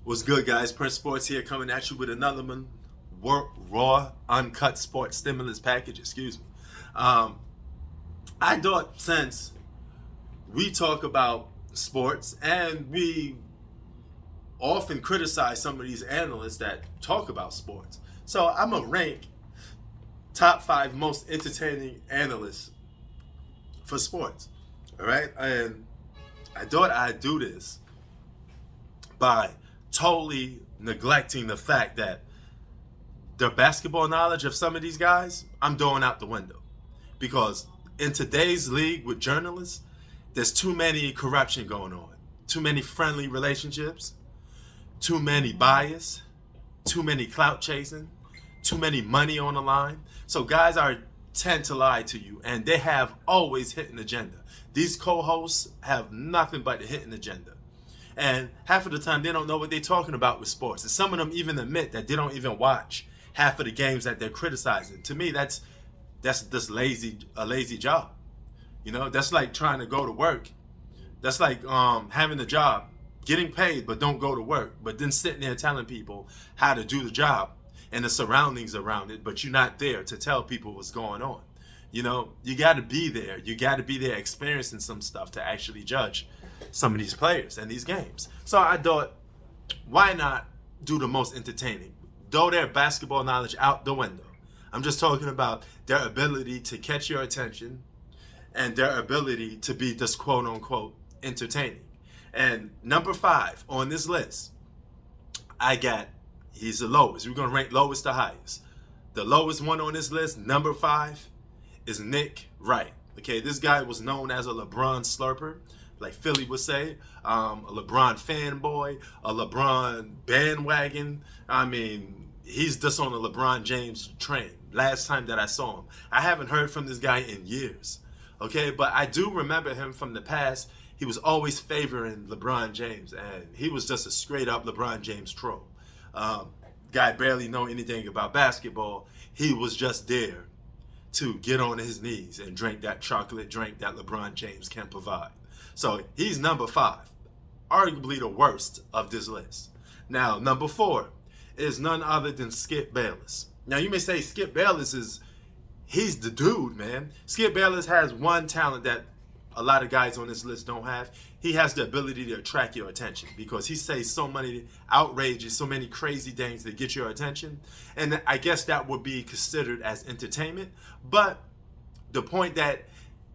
What's good, guys? Prince Sports here, coming at you with another one, raw, uncut sports stimulus package. Excuse me. I thought since we talk about sports and we often criticize some of these analysts that talk about sports, so I'm gonna rank top 5 most entertaining analysts for sports. All right, and I thought I'd do this by totally neglecting the fact that the basketball knowledge of some of these guys, I'm throwing out the window. Because in today's league with journalists, there's too many corruption going on, too many friendly relationships, too many bias, too many clout chasing, too many money on the line. So guys tend to lie to you, and they have always hidden agenda. These co-hosts have nothing but a hidden agenda. And half of the time, they don't know what they're talking about with sports. And some of them even admit that they don't even watch half of the games that they're criticizing. To me, that's just a lazy job. You know, that's like trying to go to work. That's like having a job, getting paid, but don't go to work. But then sitting there telling people how to do the job and the surroundings around it, but you're not there to tell people what's going on. You know, you got to be there. You got to be there experiencing some stuff to actually judge some of these players and these games. So I thought, why not do the most entertaining? Throw their basketball knowledge out the window. I'm just talking about their ability to catch your attention and their ability to be just quote unquote entertaining. And number 5 on this list, he's the lowest. We're going to rank lowest to highest. The lowest one on this list, number 5, is Nick Wright. Okay, this guy was known as a LeBron slurper, like Philly would say, a LeBron fanboy, a LeBron bandwagon. I mean, he's just on the LeBron James train. Last time that I saw him, I haven't heard from this guy in years. Okay, but I do remember him from the past. He was always favoring LeBron James, and he was just a straight up LeBron James troll. Guy barely know anything about basketball. He was just there to get on his knees and drink that chocolate drink that LeBron James can provide. So he's number 5, arguably the worst of this list. Now, number 4 is none other than Skip Bayless. Now, you may say Skip Bayless he's the dude, man. Skip Bayless has one talent that a lot of guys on this list don't have. He has the ability to attract your attention because he says so many outrageous, so many crazy things that get your attention. And I guess that would be considered as entertainment. But the point that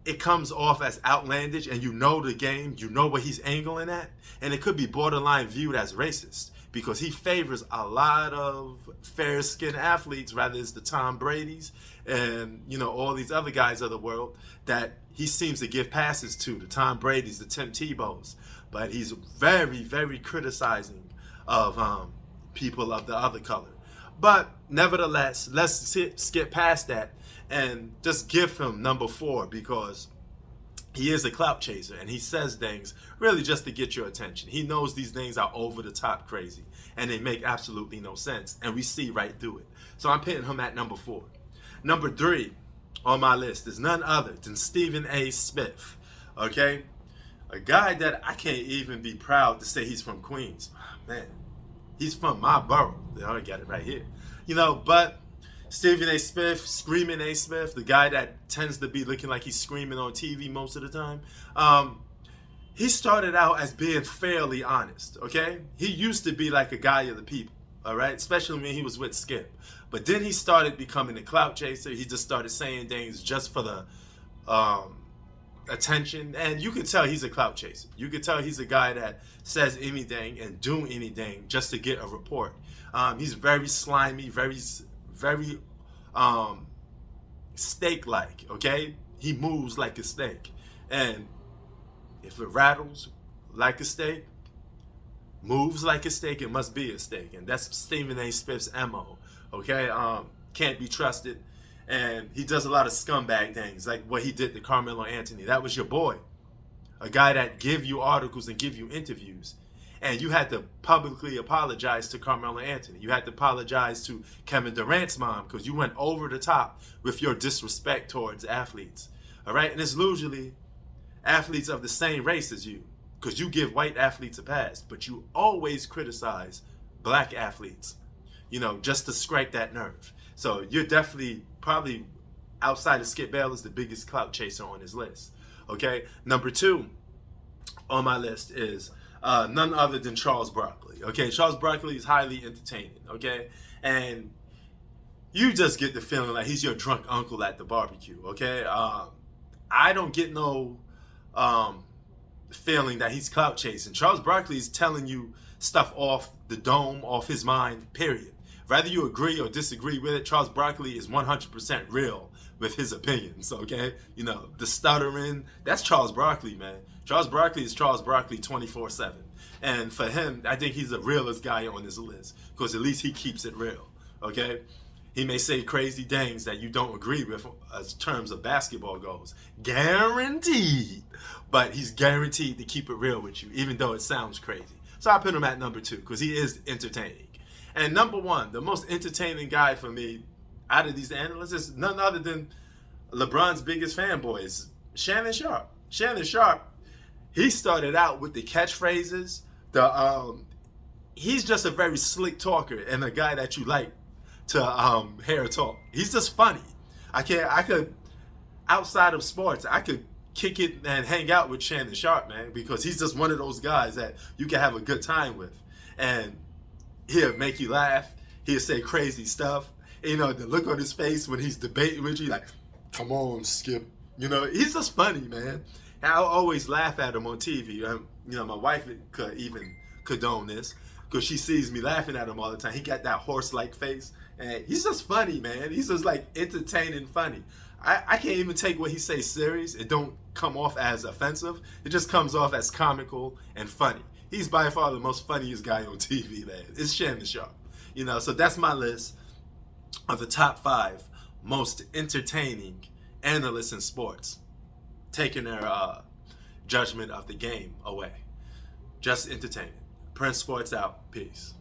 it comes off as outlandish and you know the game, you know what he's angling at, and it could be borderline viewed as racist because he favors a lot of fair-skinned athletes, rather it's the Tom Brady's and, you know, all these other guys of the world that he seems to give passes to, the Tom Brady's, the Tim Tebow's. But he's very, very criticizing of people of the other color. But nevertheless, let's skip past that and just give him number 4 because he is a clout chaser and he says things really just to get your attention. He knows these things are over the top crazy and they make absolutely no sense, and we see right through it. So I'm putting him at number 4. Number 3 on my list is none other than Stephen A. Smith. Okay, a guy that I can't even be proud to say he's from Queens. Man, he's from my borough. I got it right here. You know, but Stephen A. Smith, Screaming A. Smith, the guy that tends to be looking like he's screaming on TV most of the time. He started out as being fairly honest, okay? He used to be like a guy of the people, all right? Especially when he was with Skip. But then he started becoming a clout chaser. He just started saying things just for the attention. And you could tell he's a clout chaser. You could tell he's a guy that says anything and do anything just to get a report. He's very slimy, very steak-like, okay? He moves like a steak. And if it rattles like a steak, moves like a steak, it must be a steak. And that's Stephen A. Smith's MO, okay? Can't be trusted. And he does a lot of scumbag things, like what he did to Carmelo Anthony. That was your boy. A guy that give you articles and give you interviews. And you had to publicly apologize to Carmelo Anthony. You had to apologize to Kevin Durant's mom because you went over the top with your disrespect towards athletes. All right? And it's usually athletes of the same race as you. because you give white athletes a pass, but you always criticize black athletes, just to scrape that nerve. So you're definitely probably outside of Skip Bayless the biggest clout chaser on his list. Okay, number 2 on my list is none other than Charles Barkley. Okay, Charles Barkley is highly entertaining. Okay, and you just get the feeling like he's your drunk uncle at the barbecue. Okay, I don't get no feeling that he's clout chasing. Charles Barkley is telling you stuff off the dome, off his mind, period. Whether you agree or disagree with it, Charles Barkley is 100% real with his opinions, okay? The stuttering, that's Charles Barkley, man. Charles Barkley is Charles Barkley 24/7. And for him, I think he's the realest guy on this list because at least he keeps it real, okay? He may say crazy things that you don't agree with as terms of basketball goes. Guaranteed. But he's guaranteed to keep it real with you, even though it sounds crazy. So I put him at number 2 because he is entertaining. And number 1, the most entertaining guy for me out of these analysts is none other than LeBron's biggest fanboys, Shannon Sharpe. Shannon Sharpe, he started out with the catchphrases. He's just a very slick talker and a guy that you like to hear talk. He's just funny. I could, outside of sports, I could kick it and hang out with Shannon Sharpe, man, because he's just one of those guys that you can have a good time with. And he'll make you laugh. He'll say crazy stuff. The look on his face when he's debating with you, like, come on, Skip. He's just funny, man. And I'll always laugh at him on TV. My wife could even condone this because she sees me laughing at him all the time. He got that horse-like face. And he's just funny, man. He's just like entertaining funny. I can't even take what he says serious. It don't come off as offensive. It just comes off as comical and funny. He's by far the most funniest guy on TV, man. It's Shannon Sharpe. So that's my list of the top 5 most entertaining analysts in sports, taking their judgment of the game away. Just entertaining. Prince Sports out. Peace.